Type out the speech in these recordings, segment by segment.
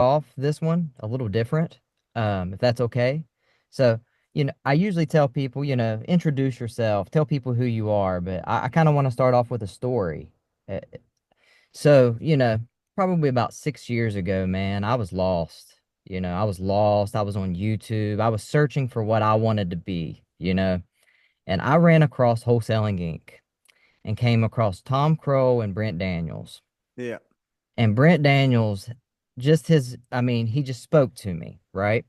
off this one a little different, if that's okay. So, I usually tell people, introduce yourself, tell people who you are, but I kind of want to start off with a story. Uh, So, probably about 6 years ago, man, I was lost. I was lost. I was on YouTube. I was searching for what I wanted to be, and I ran across Wholesaling Inc. and came across Tom Crow and Brent Daniels. Yeah. And Brent Daniels, I mean, he just spoke to me, right?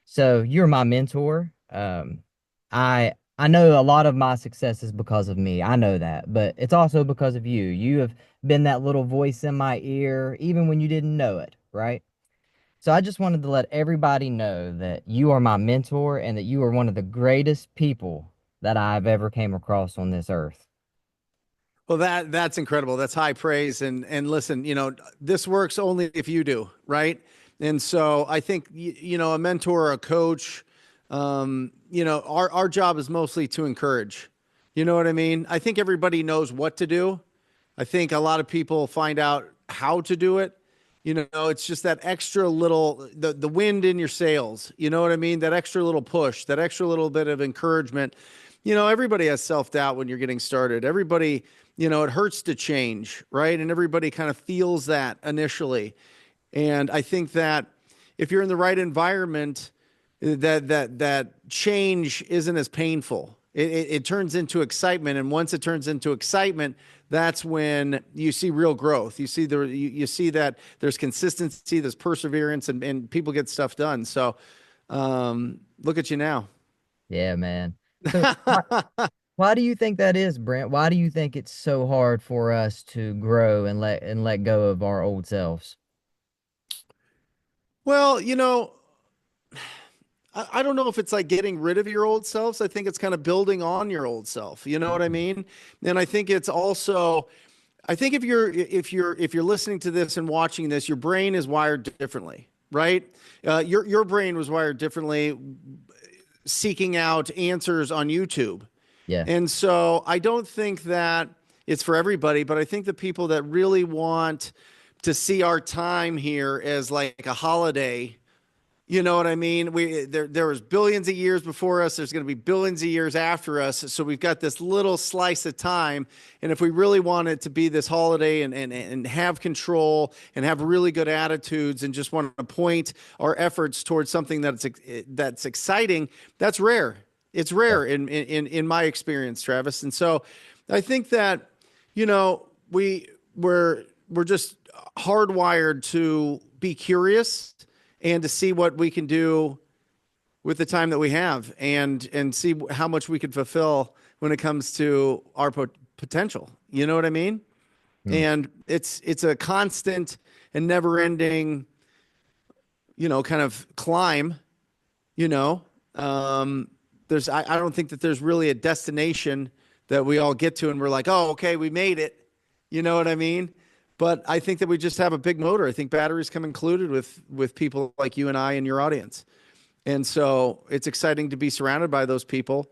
So you're my mentor. I know a lot of my success is because of me. I know that, but it's also because of you. You have been that little voice in my ear, even when you didn't know it, right? So I just wanted to let everybody know that you are my mentor and that you are one of the greatest people that I've ever came across on this earth. Well, that's incredible. That's high praise. And listen, this works only if you do, right? And so I think a mentor, a coach, our job is mostly to encourage. You know what I mean? I think everybody knows what to do. I think a lot of people find out how to do it. It's just that extra little the wind in your sails. You know what I mean? That extra little push, that extra little bit of encouragement. Everybody has self-doubt when you're getting started. Everybody, it hurts to change, right? And everybody kind of feels that initially. And I think that if you're in the right environment, that change isn't as painful. It turns into excitement, and once it turns into excitement, that's when you see real growth. You see that there's consistency, there's perseverance, and people get stuff done. So, look at you now. Yeah, man. So why do you think that is, Brent? Why do you think it's so hard for us to grow and let go of our old selves? Well, I don't know if it's like getting rid of your old selves. I think it's kind of building on your old self. You know what I mean? And I think it's also, I think if you're listening to this and watching this, your brain is wired differently, right? Your brain was wired differently, seeking out answers on YouTube. Yeah. And so I don't think that it's for everybody, but I think the people that really want to see our time here as like a holiday. You know what I mean? There was billions of years before us. There's going to be billions of years after us. So we've got this little slice of time. And if we really want it to be this holiday and have control and have really good attitudes and just want to point our efforts towards something that's exciting, that's rare. It's Yeah. rare in my experience, Travis. And so I think that, you know, we're just hardwired to be curious and to see what we can do with the time that we have and see how much we can fulfill when it comes to our potential. You know what I mean? Hmm. And it's a constant and never ending, kind of climb, you know. Um, I don't think that there's really a destination that we all get to and we're like, oh, okay, we made it. You know what I mean? But I think that we just have a big motor. I think batteries come included with people like you and I and your audience. And so it's exciting to be surrounded by those people.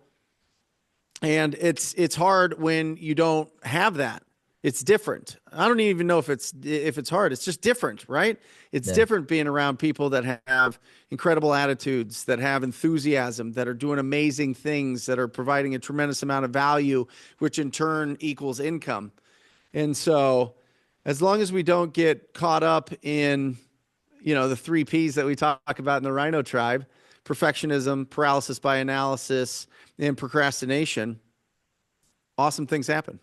And it's hard when you don't have that. It's different. I don't even know if it's hard. It's just different, right? It's Yeah. different being around people that have incredible attitudes, that have enthusiasm, that are doing amazing things, that are providing a tremendous amount of value, which in turn equals income. And so, as long as we don't get caught up in, the three P's that we talk about in the Rhino Tribe: perfectionism, paralysis by analysis, and procrastination, awesome things happen.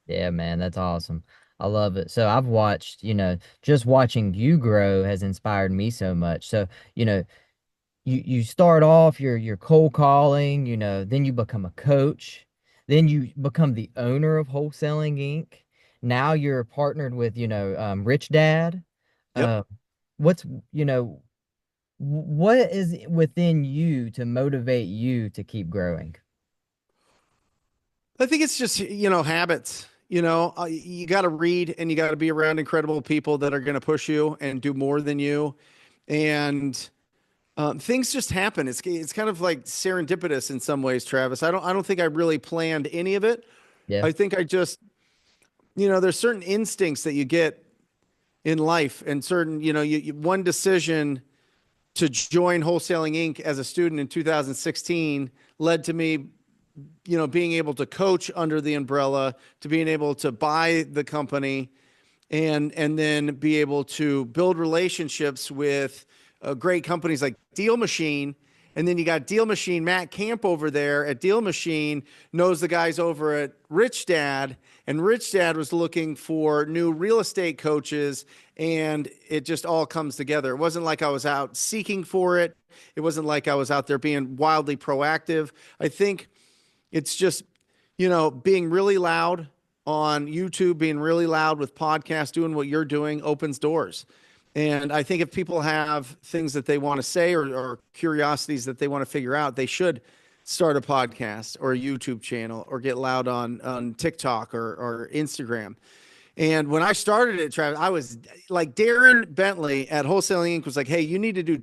Yeah, man, that's awesome. I love it. So I've watched, just watching you grow has inspired me so much. So, you start off you're cold calling, then you become a coach, then you become the owner of Wholesaling Inc. Now you're partnered with, Rich Dad. Yep. Uh, what's, you know, what is within you to motivate you to keep growing? I think it's just, habits. You got to read and you got to be around incredible people that are going to push you and do more than you. And things just happen. It's kind of like serendipitous in some ways, Travis. I don't think I really planned any of it. Yeah. I think I just, there's certain instincts that you get in life and certain, one decision to join Wholesaling Inc. as a student in 2016 led to me, being able to coach under the umbrella, to being able to buy the company, and then be able to build relationships with great companies like Deal Machine. And then you got Deal Machine, Matt Camp over there at Deal Machine knows the guys over at Rich Dad, and Rich Dad was looking for new real estate coaches, and it just all comes together. It wasn't like I was out seeking for it. It wasn't like I was out there being wildly proactive. I think it's just, being really loud on YouTube, being really loud with podcasts, doing what you're doing opens doors. And I think if people have things that they want to say or curiosities that they want to figure out, they should start a podcast or a YouTube channel or get loud on TikTok or Instagram. And when I started it, Travis, I was like, Darren Bentley at Wholesaling Inc. was like, hey, you need to do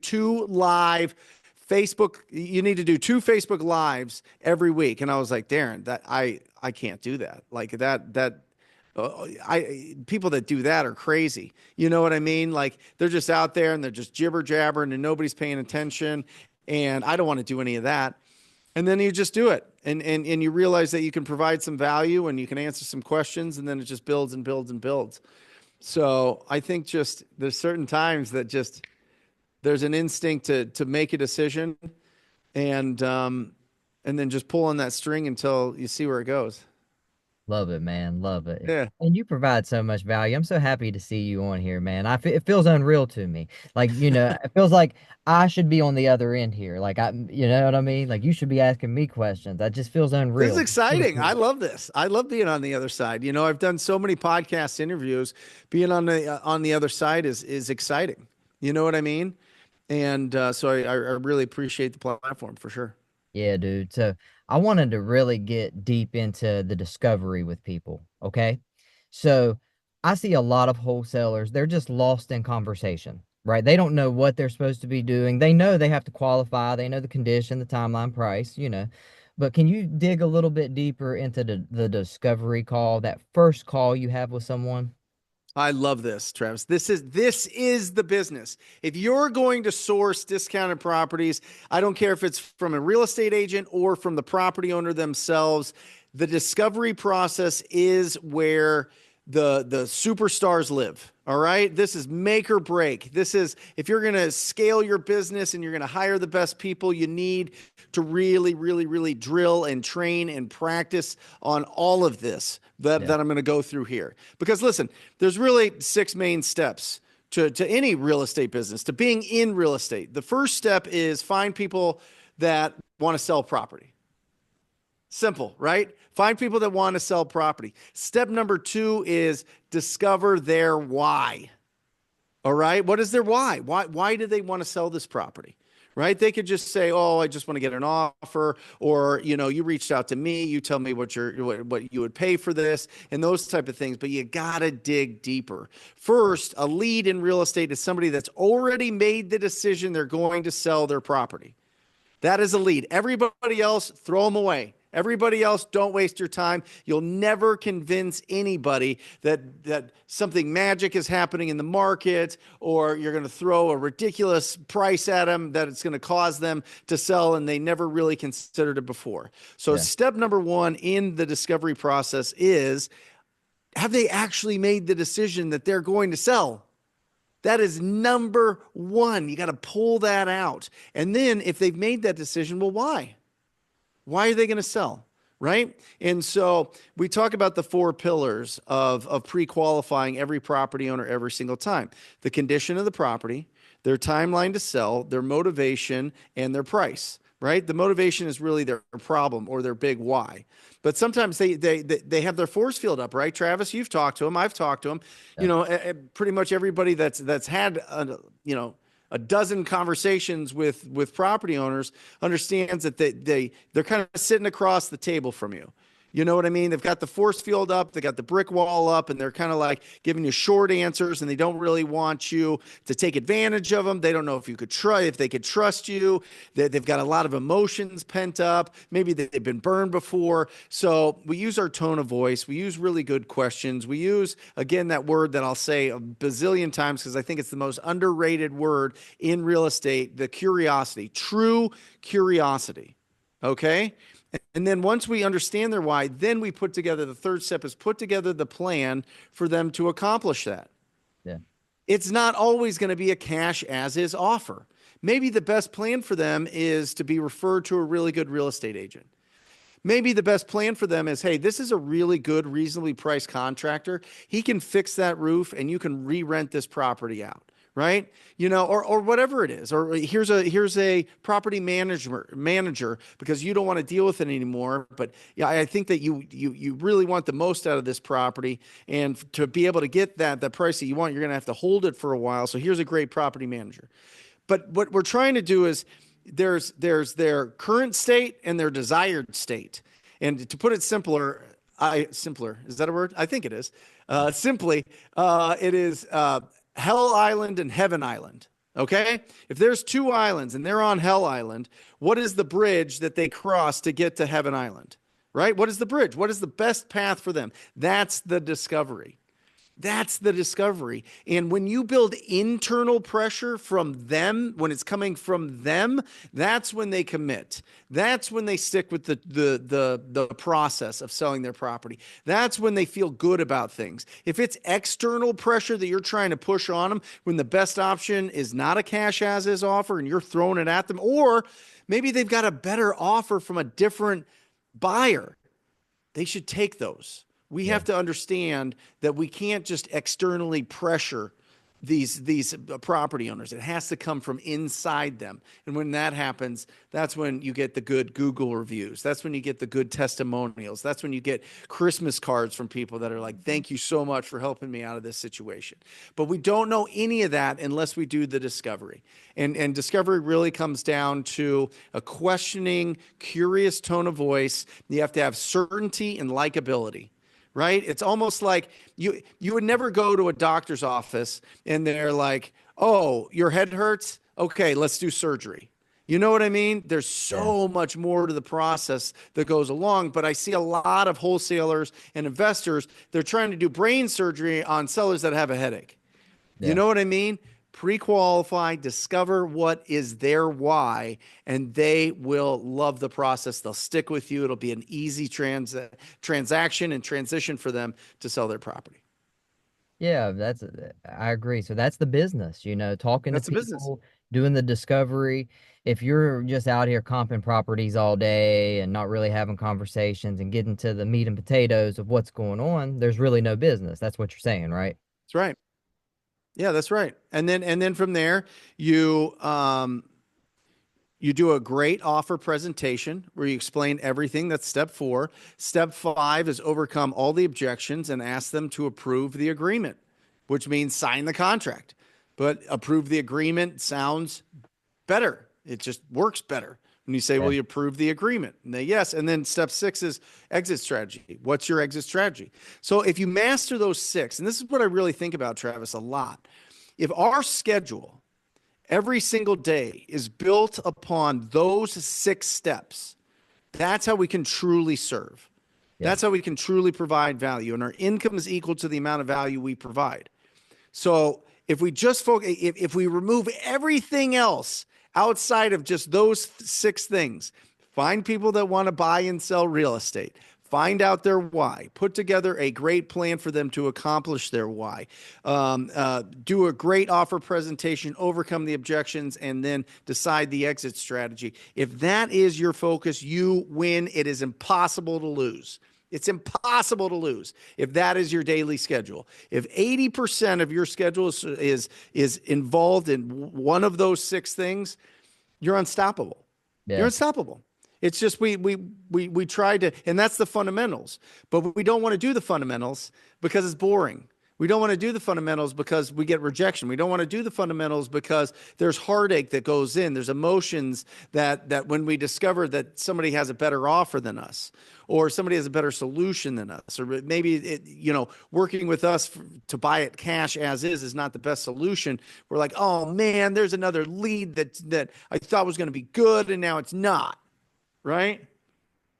you need to do 2 Facebook lives every week. And I was like, Darren, that I can't do that. Like people that do that are crazy. You know what I mean? Like they're just out there and they're just jibber jabbering and nobody's paying attention. And I don't want to do any of that. And then you just do it. And you realize that you can provide some value and you can answer some questions, and then it just builds and builds and builds. So I think just there's certain times that just there's an instinct to make a decision and then just pull on that string until you see where it goes. Love it, man. Love it. Yeah. And you provide so much value. I'm so happy to see you on here, man. It feels unreal to me. Like, it feels like I should be on the other end here. Like you know what I mean? Like you should be asking me questions. That just feels This is unreal. Really exciting. I cool. love this. I love being on the other side. I've done so many podcast interviews. Being on the other side is exciting. You know what I mean? And so I really appreciate the platform for sure. Yeah, dude. So I wanted to really get deep into the discovery with people. Okay. So I see a lot of wholesalers, they're just lost in conversation, right? They don't know what they're supposed to be doing. They know they have to qualify, they know the condition, the timeline, price. But can you dig a little bit deeper into the discovery call, that first call you have with someone? I love this, Travis. This is the business. If you're going to source discounted properties, I don't care if it's from a real estate agent or from the property owner themselves, the discovery process is where the superstars live. All right. This is make or break. This is if you're going to scale your business and you're going to hire the best people, you need to really, really, really drill and train and practice on all of this Yeah. that I'm going to go through here. Because listen, there's really 6 main steps to any real estate business, to being in real estate. The first step is find people that want to sell property. Simple, right? Find people that want to sell property. Step number 2 is discover their why. All right. What is their why? Why do they want to sell this property? Right. They could just say, oh, I just want to get an offer. Or, you reached out to me. You tell me what you would pay for this and those type of things. But you got to dig deeper. First, a lead in real estate is somebody that's already made the decision they're going to sell their property. That is a lead. Everybody else, throw them away. Everybody else, don't waste your time. You'll never convince anybody that something magic is happening in the market, or you're going to throw a ridiculous price at them that it's going to cause them to sell, and they never really considered it before. So Yeah. step number 1 in the discovery process is, have they actually made the decision that they're going to sell? That is number 1. You got to pull that out. And then if they've made that decision, well, why? Why are they going to sell? Right. And so we talk about the 4 pillars of pre-qualifying every property owner every single time: the condition of the property, their timeline to sell, their motivation, and their price. Right. The motivation is really their problem or their big why. But sometimes they have their force field up, right? Travis, you've talked to them. I've talked to them. Yeah. Pretty much everybody that's had a dozen conversations with property owners understands that they're kind of sitting across the table from you. You know what I mean? They've got the force field up, they got the brick wall up, and they're kind of like giving you short answers, and they don't really want you to take advantage of them. They don't know if you could try, if they could trust you. They've got a lot of emotions pent up. Maybe they've been burned before. So we use our tone of voice. We use really good questions. We use, again, that word that I'll say a bazillion times because I think it's the most underrated word in real estate, the curiosity, true curiosity. Okay. And then once we understand their why, then we put together the third step is put together the plan for them to accomplish that. Yeah. It's not always going to be a cash as is offer. Maybe the best plan for them is to be referred to a really good real estate agent. Maybe the best plan for them is, hey, this is a really good, reasonably priced contractor. He can fix that roof and you can re-rent this property out. Right. Or whatever it is, or here's a property manager because you don't want to deal with it anymore. But yeah, I think that you really want the most out of this property. And to be able to get the price that you want, you're going to have to hold it for a while. So here's a great property manager. But what we're trying to do is there's their current state and their desired state. And to put it simpler, is that a word? I think it is. Simply, it is Hell Island and Heaven Island. Okay. If there's two islands and they're on Hell Island, what is the bridge that they cross to get to Heaven Island? Right? What is the bridge? What is the best path for them? That's the discovery. That's the discovery. And when you build internal pressure from them, when it's coming from them, that's when they commit. That's when they stick with the process of selling their property. That's when they feel good about things. If it's external pressure that you're trying to push on them, when the best option is not a cash as is offer and you're throwing it at them, or maybe they've got a better offer from a different buyer, they should take those. We Yeah. have to understand that we can't just externally pressure these property owners. It has to come from inside them. And when that happens, that's when you get the good Google reviews. That's when you get the good testimonials. That's when you get Christmas cards from people that are like, thank you so much for helping me out of this situation. But we don't know any of that unless we do the discovery. And discovery really comes down to a questioning, curious tone of voice. You have to have certainty and likability. Right? It's almost like you would never go to a doctor's office and they're like, "Oh, your head hurts? Okay, let's do surgery." You know what I mean? There's Yeah. so much more to the process that goes along, but I see a lot of wholesalers and investors, they're trying to do brain surgery on sellers that have a headache. You Yeah. know what I mean? Pre-qualify, discover what is their why, and they will love the process. They'll stick with you. It'll be an easy transaction and transition for them to sell their property. Yeah, I agree. So that's the business, talking to That's the business. people, doing the discovery. If you're just out here comping properties all day and not really having conversations and getting to the meat and potatoes of what's going on, there's really no business. That's what you're saying, right? That's right. Yeah, that's right. And then from there, you you do a great offer presentation where you explain everything. That's step 4. Step 5 is overcome all the objections and ask them to approve the agreement, which means sign the contract. But approve the agreement sounds better. It just works better when you say, Yeah. "Will you approve the agreement?" And they yes. And then step 6 is exit strategy. What's your exit strategy? So if you master those 6, and this is what I really think about, Travis, a lot. If our schedule every single day is built upon those 6 steps, that's how we can truly serve. Yeah. That's how we can truly provide value. And our income is equal to the amount of value we provide. So if we just focus, if we remove everything else outside of just those 6 things, find people that want to buy and sell real estate, find out their why, put together a great plan for them to accomplish their why, do a great offer presentation, overcome the objections, and then decide the exit strategy. If that is your focus, you win. It is impossible to lose. It's impossible to lose if that is your daily schedule. If 80% of your schedule is involved in one of those 6 things, you're unstoppable. You're Yeah. unstoppable. It's just we try to, and that's the fundamentals. But we don't want to do the fundamentals because it's boring. We don't want to do the fundamentals because we get rejection. We don't want to do the fundamentals because there's heartache that goes in. There's emotions that when we discover that somebody has a better offer than us, or somebody has a better solution than us, or maybe working with us to buy it cash as is not the best solution. We're like, oh man, there's another lead that I thought was going to be good and now it's not, right?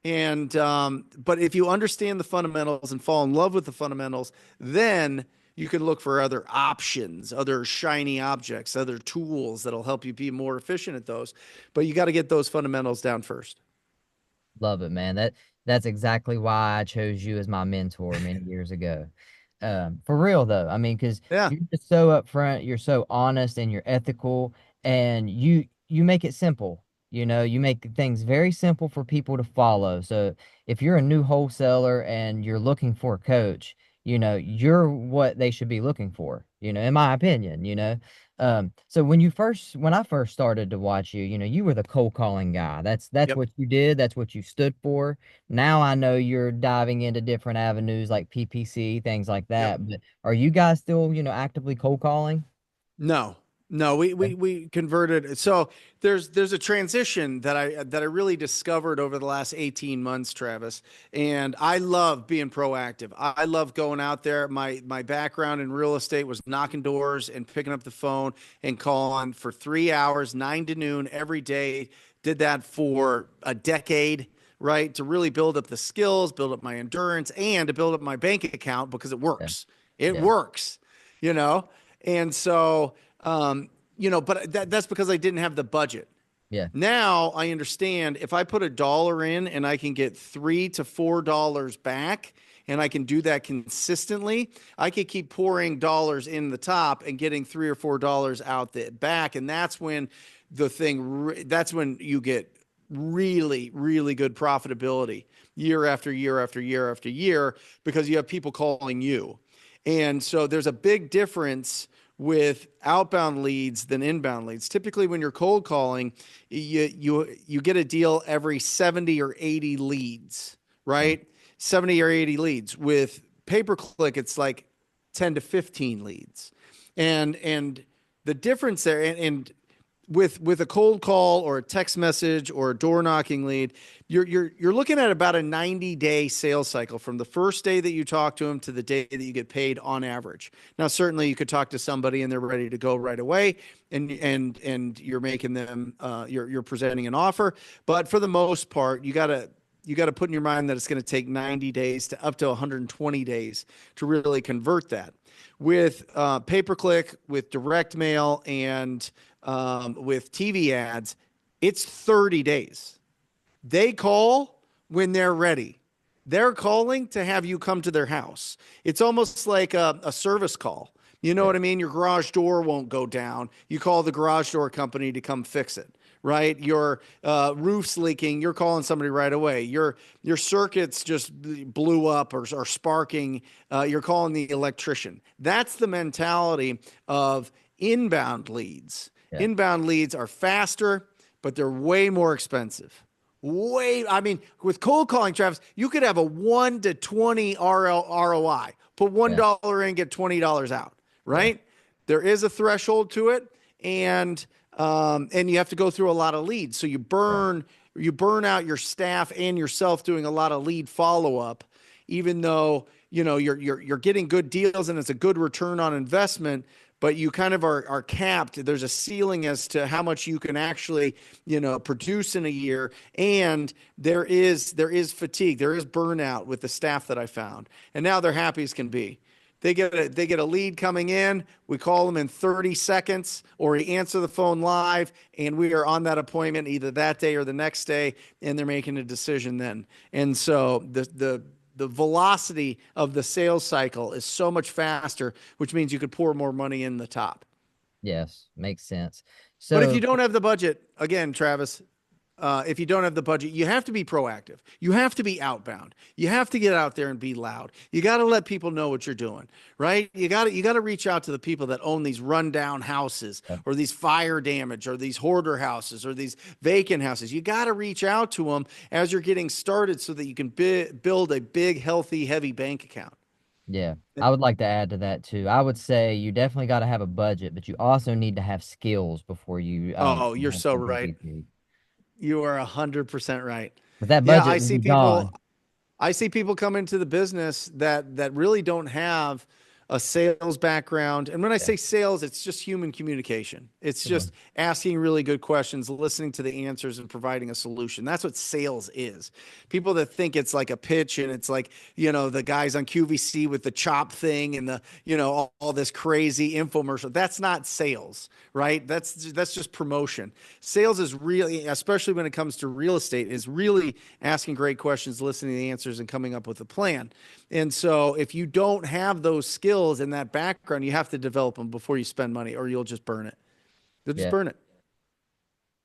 And but if you understand the fundamentals and fall in love with the fundamentals, then you can look for other options, other shiny objects, other tools that'll help you be more efficient at those. But you got to get those fundamentals down first. Love it, man. That's exactly why I chose you as my mentor many years ago. For real though, I mean, because Yeah. you're just so upfront, you're so honest, and you're ethical, and you make it simple. You make things very simple for people to follow. So if you're a new wholesaler and you're looking for a coach, you're what they should be looking for. In my opinion. So when I first started to watch you, you were the cold calling guy. That's Yep. what you did. That's what you stood for. Now I know you're diving into different avenues like PPC, things like Yep. that. But are you guys still, actively cold calling? No, no, we Okay. we we converted. So there's a transition that I really discovered over the last 18 months, Travis. And I love being proactive. I love going out there. My background in real estate was knocking doors and picking up the phone and calling for 3 hours, 9 to noon every day. Did that for a decade, right? To really build up the skills, build up my endurance, and to build up my bank account because it Yeah. works. It Yeah. works, you know? And so, but that's because I didn't have the budget. Yeah. Now I understand if I put $1 in and I can get $3 to $4 back, and I can do that consistently, I could keep pouring dollars in the top and getting $3 or $4 out the back. And that's when you get really, really good profitability year after year after year after year because you have people calling you. And so there's a big difference with outbound leads than inbound leads. Typically, when you're cold calling, you get a deal every 70 or 80 leads, Yeah. right? 70 or 80 leads. With pay per click, it's like 10 to 15 leads. And the difference there, and with a cold call or a text message or a door knocking lead, you're looking at about a 90-day sales cycle from the first day that you talk to them to the day that you get paid on average. Now, certainly you could talk to somebody and they're ready to go right away, and you're making them you're presenting an offer, but for the most part, you got to put in your mind that it's going to take 90 days to up to 120 days to really convert that. With pay per click, with direct mail, and with TV ads, it's 30 days. They call when they're ready. They're calling to have you come to their house. It's almost like a service call. You know Yeah. what I mean? Your garage door won't go down. You call the garage door company to come fix it, right? Your roof's leaking. You're calling somebody right away. Your circuits just blew up or are sparking. You're calling the electrician. That's the mentality of inbound leads. Yeah. Inbound leads are faster, but they're way more expensive. I mean, with cold calling, Travis, you could have a 1 to 20 ROI. Put one Yeah. dollar in, get $20 out, Yeah. right? There is a threshold to it, and you have to go through a lot of leads. So Yeah. you burn out your staff and yourself doing a lot of lead follow up, even though you're getting good deals and it's a good return on investment, but you kind of are capped. There's a ceiling as to how much you can actually, produce in a year. And there is fatigue, there is burnout with the staff that I found. And now they're happy as can be. They get a lead coming in. We call them in 30 seconds, or we answer the phone live, and we are on that appointment either that day or the next day, and they're making a decision then. And so the velocity of the sales cycle is so much faster, which means you could pour more money in the top. Yes. Makes sense. But if you So don't have the budget, again, Travis, if you don't have the budget, you have to be proactive. You have to be outbound. You have to get out there and be loud. You got to let people know what you're doing, right? You got to reach out to the people that own these rundown houses yeah. or these fire damage or these hoarder houses or these vacant houses. You got to reach out to them as you're getting started so that you can build a big, healthy, heavy bank account. Yeah. I would like to add to that too. I would say you definitely got to have a budget, but you also need to have skills before you Oh, you're have so something right. TTP. You are 100% right. But that Yeah, budget I will see be people gone. I see people come into the business that really don't have a sales background. And when I Yeah, say sales, it's just human communication. It's sure. just asking really good questions, listening to the answers and providing a solution. That's what sales is. People that think it's like a pitch and it's like, the guys on QVC with the chop thing and all this crazy infomercial. That's not sales, right? That's just promotion. Sales is really, especially when it comes to real estate, is really asking great questions, listening to the answers, and coming up with a plan. And so, if you don't have those skills and that background, you have to develop them before you spend money, or you'll just burn it. You'll just Yeah. burn it.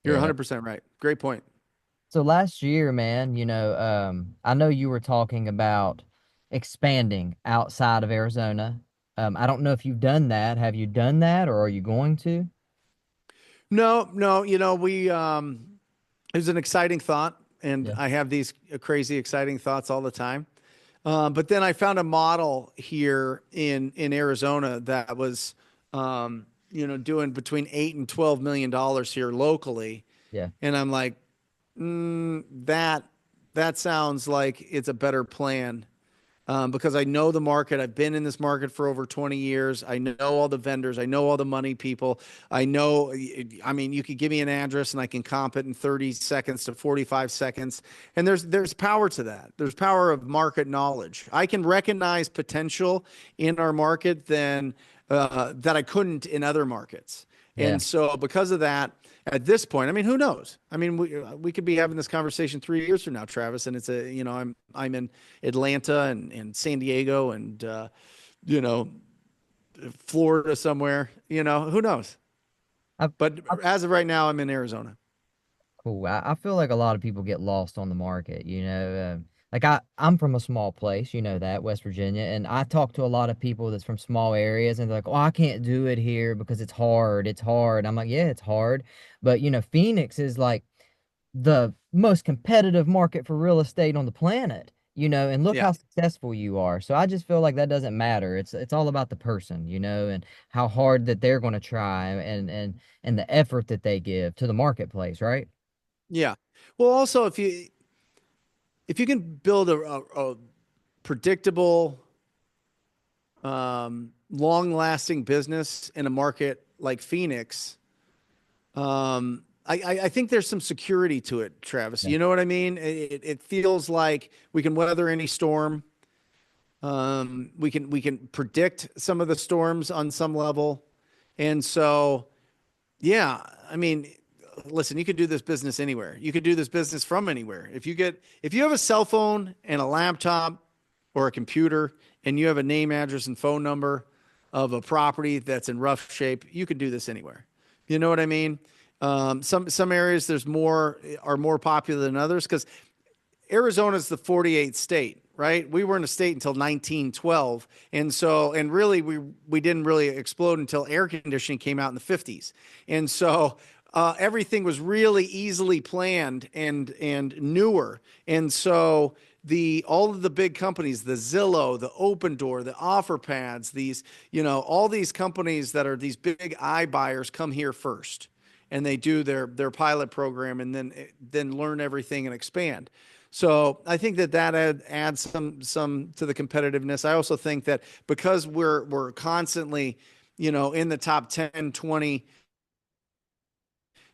You're Yeah. 100% right. Great point. So last year, man, I know you were talking about expanding outside of Arizona. I don't know if you've done that. Have you done that or are you going to? No, no, it was an exciting thought, and Yeah. I have these crazy exciting thoughts all the time. But then I found a model here in Arizona that was, doing between $8 and $12 million here locally, Yeah. and I'm like, that sounds like it's a better plan, because I know the market. I've been in this market for over 20 years. I know all the vendors. I know all the money people. I know, I mean, you could give me an address and I can comp it in 30 seconds to 45 seconds. And there's power to that. There's power of market knowledge. I can recognize potential in our market that I couldn't in other markets. Yeah. And so because of that, at this point, I mean, who knows? I mean, we could be having this conversation 3 years from now, Travis, and it's I'm in Atlanta and San Diego and you know Florida somewhere. Who knows? I, But I as of right now, I'm in Arizona. Cool. I feel like a lot of people get lost on the market, like I'm from a small place, you know that, West Virginia, and I talk to a lot of people that's from small areas and they're like, oh, I can't do it here because it's hard. It's hard. I'm like, yeah, it's hard. But Phoenix is like the most competitive market for real estate on the planet, and look Yeah, how successful you are. So I just feel like that doesn't matter. It's all about the person, and how hard that they're going to try and the effort that they give to the marketplace, right? yeah. Well, also if you can build a predictable, long-lasting business in a market like Phoenix, I think there's some security to it, Travis. Yeah. You know what I mean? It feels like we can weather any storm. We can predict some of the storms on some level, and so yeah, I mean, listen, you could do this business anywhere. You could do this business from anywhere. If you have a cell phone and a laptop or a computer and you have a name, address, and phone number of a property that's in rough shape, you could do this anywhere. You know what I mean? Some areas are more popular than others because Arizona's the 48th state, right? We weren't a state until 1912, and really we didn't really explode until air conditioning came out in the 50s, and so everything was really easily planned and newer, and so the all of the big companies, the Zillow, the Open Door, the OfferPads, these all these companies that are these big iBuyers come here first, and they do their pilot program and then learn everything and expand. So I think that adds some to the competitiveness. I also think that because we're constantly, in the top 10, 20,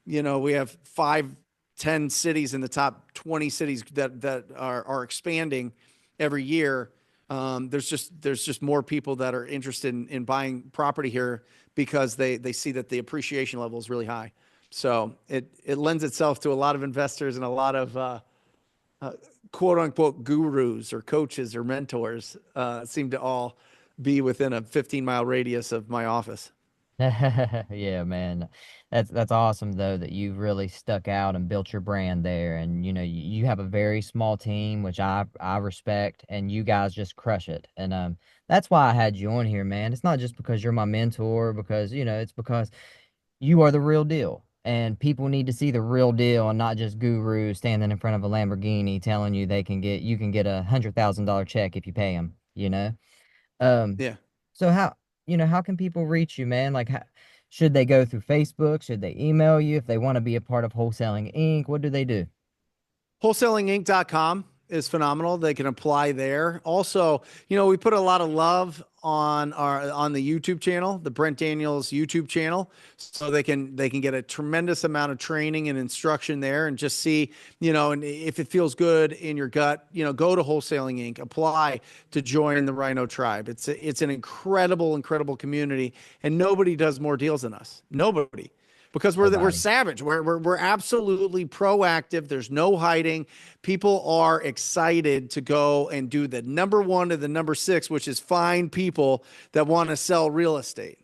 we have 5, 10 cities in the top 20 cities that are expanding every year. There's just more people that are interested in buying property here because they see that the appreciation level is really high. So it lends itself to a lot of investors and a lot of uh, quote unquote gurus or coaches or mentors seem to all be within a 15-mile radius of my office. Yeah, man. That's awesome though that you've really stuck out and built your brand there. And you have a very small team, which I respect, and you guys just crush it. And that's why I had you on here, man. It's not just because you're my mentor, because it's because you are the real deal. And people need to see the real deal and not just gurus standing in front of a Lamborghini telling you you can get $100,000 check if you pay them, Um, Yeah. so how can people reach you, man? Like, should they go through Facebook? Should they email you if they want to be a part of Wholesaling Inc.? What do they do? Wholesalinginc.com is phenomenal. They can apply there. Also, we put a lot of love on the YouTube channel, the Brent Daniels YouTube channel, so they can get a tremendous amount of training and instruction there and just see, and if it feels good in your gut, go to Wholesaling Inc., apply to join the Rhino Tribe. It's an incredible, incredible community, and nobody does more deals than us. Nobody, because we're Nobody. savage. We're absolutely proactive. There's no hiding. People are excited to go and do the number one to the number six, which is find people that want to sell real estate.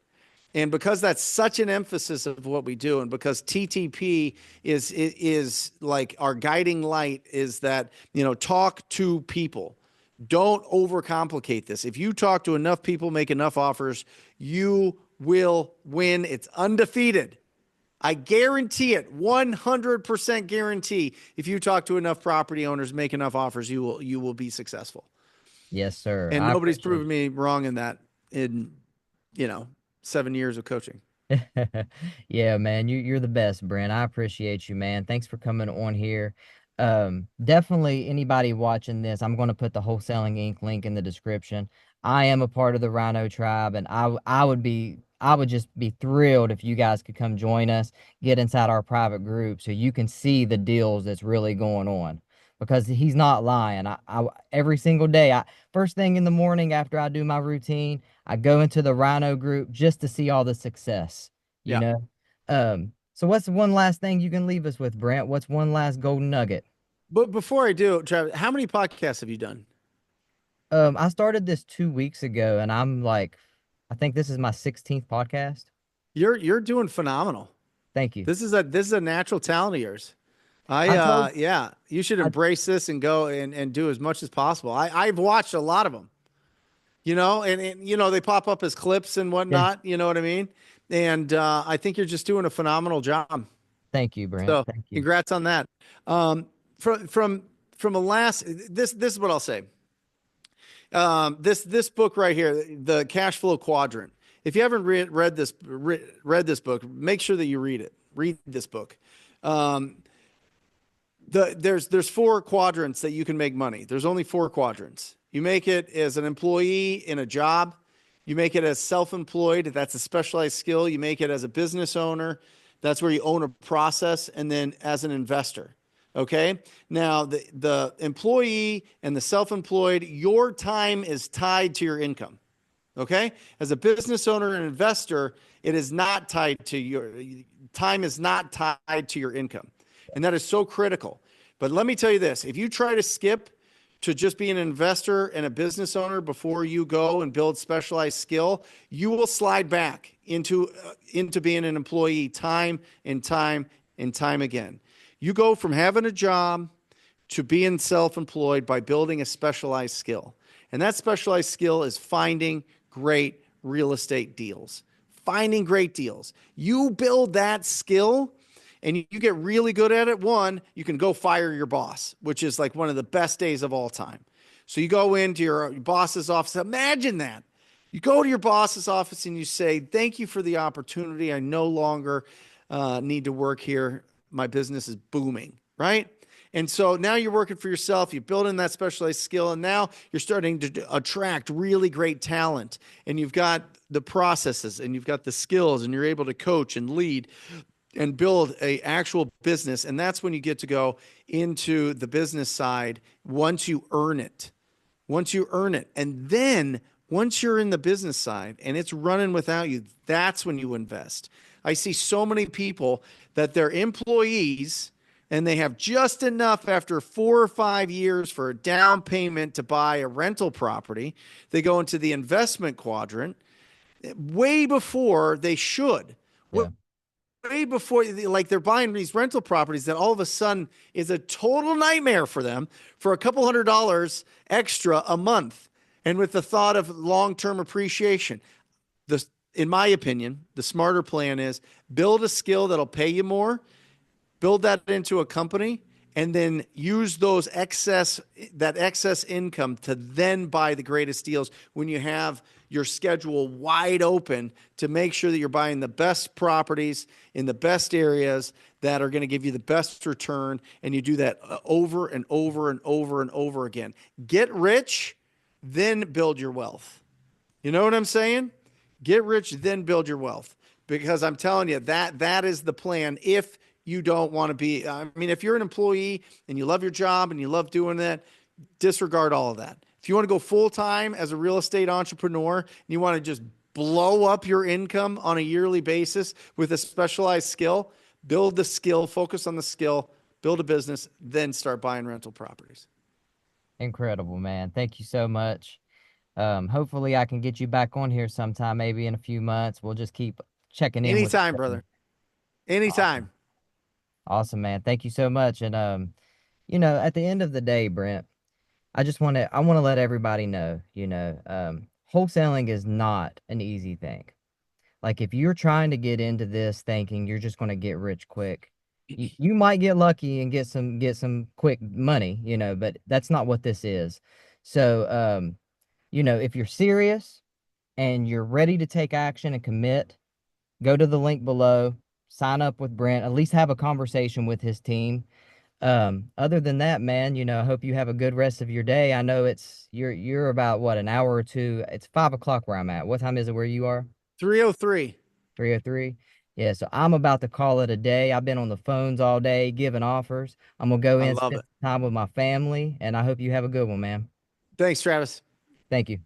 And because that's such an emphasis of what we do, and because TTP is like our guiding light, is that talk to people. Don't overcomplicate this. If you talk to enough people, make enough offers, you will win. It's undefeated. I guarantee it, 100% guarantee. If you talk to enough property owners, make enough offers, you will be successful. Yes, sir. And I nobody's appreciate proven me wrong in that in, you know, 7 years of coaching. Yeah, man, you're the best, Brent. I appreciate you, man. Thanks for coming on here. Definitely anybody watching this, I'm going to put the Wholesaling Inc. link in the description. I am a part of the Rhino Tribe, and I would just be thrilled if you guys could come join us, get inside our private group so you can see the deals that's really going on. Because he's not lying. I every single day, first thing in the morning after I do my routine, I go into the Rhino group just to see all the success, you Yeah. know? So what's one last thing you can leave us with, Brent? What's one last golden nugget? But before I do, Travis, how many podcasts have you done? I started this 2 weeks ago and I think this is my 16th podcast. You're doing phenomenal. Thank you. This is a natural talent of yours. I told, Yeah, you should I, embrace this and go and do as much as possible. I've watched a lot of them, and they pop up as clips and yeah, whatnot, you know what I mean? And I think you're just doing a phenomenal job. thank you, Brent. So Thank you. congrats on that. Um, from a last, this is what I'll say. This book right here, the Cash Flow Quadrant. If you haven't read this book, make sure that you read it. Read this book. Um, there's four quadrants that you can make money. There's only four quadrants. You make it as an employee in a job. You make it as self-employed. That's a specialized skill. You make it as a business owner. That's where you own a process. And then as an investor. Okay. Now the employee and the self-employed, your time is tied to your income. Okay. As a business owner and investor, it is not tied to your time is not tied to your income. And that is so critical. But let me tell you this, if you try to skip to just be an investor and a business owner before you go and build specialized skill, you will slide back into being an employee time and time and time again. You go from having a job to being self-employed by building a specialized skill. And that specialized skill is finding great real estate deals. Finding great deals. You build that skill and you get really good at it. One, you can go fire your boss, which is like one of the best days of all time. So you go into your boss's office. Imagine that. You go to your boss's office and you say, "Thank you for the opportunity. I no longer need to work here. My business is booming," right? And so now you're working for yourself, you build in that specialized skill, and now you're starting to attract really great talent. And you've got the processes and you've got the skills, and you're able to coach and lead and build a actual business. And that's when you get to go into the business side once you earn it. Once you earn it. And then once you're in the business side and it's running without you, that's when you invest. I see so many people that they're employees and they have just enough after 4 or 5 years for a down payment to buy a rental property. They go into the investment quadrant way before they should. Yeah. Way before, like, they're buying these rental properties that all of a sudden is a total nightmare for them for a couple $100 extra a month. And with the thought of long-term appreciation, in my opinion, the smarter plan is build a skill that'll pay you more, build that into a company, and then use that excess income to then buy the greatest deals when you have your schedule wide open to make sure that you're buying the best properties in the best areas that are going to give you the best return, and you do that over and over and over and over again. Get rich, then build your wealth. You know what I'm saying? Get rich, then build your wealth. Because I'm telling you that is the plan. If you don't want to be, I mean, if you're an employee and you love your job and you love doing that, disregard all of that. If you want to go full time as a real estate entrepreneur and you want to just blow up your income on a yearly basis with a specialized skill, build the skill, focus on the skill, build a business, then start buying rental properties. Incredible, man. Thank you so much. Hopefully I can get you back on here sometime, maybe in a few months. We'll just keep checking in with Anytime, each other. brother. Awesome. Anytime. Awesome, man. Thank you so much. And at the end of the day, Brent, I want to let everybody know, wholesaling is not an easy thing. Like if you're trying to get into this thinking you're just going to get rich quick, you might get lucky and get some quick money, but that's not what this is. So, if you're serious and you're ready to take action and commit, go to the link below, sign up with Brent, at least have a conversation with his team. Other than that, man, I hope you have a good rest of your day. I know you're about what, an hour or two. It's 5 o'clock where I'm at. What time is it where you are? 303. 3:03. Yeah, so I'm about to call it a day. I've been on the phones all day giving offers. I'm gonna go I in, love spend it. some time with my family, and I hope you have a good one, man. Thanks, Travis. Thank you.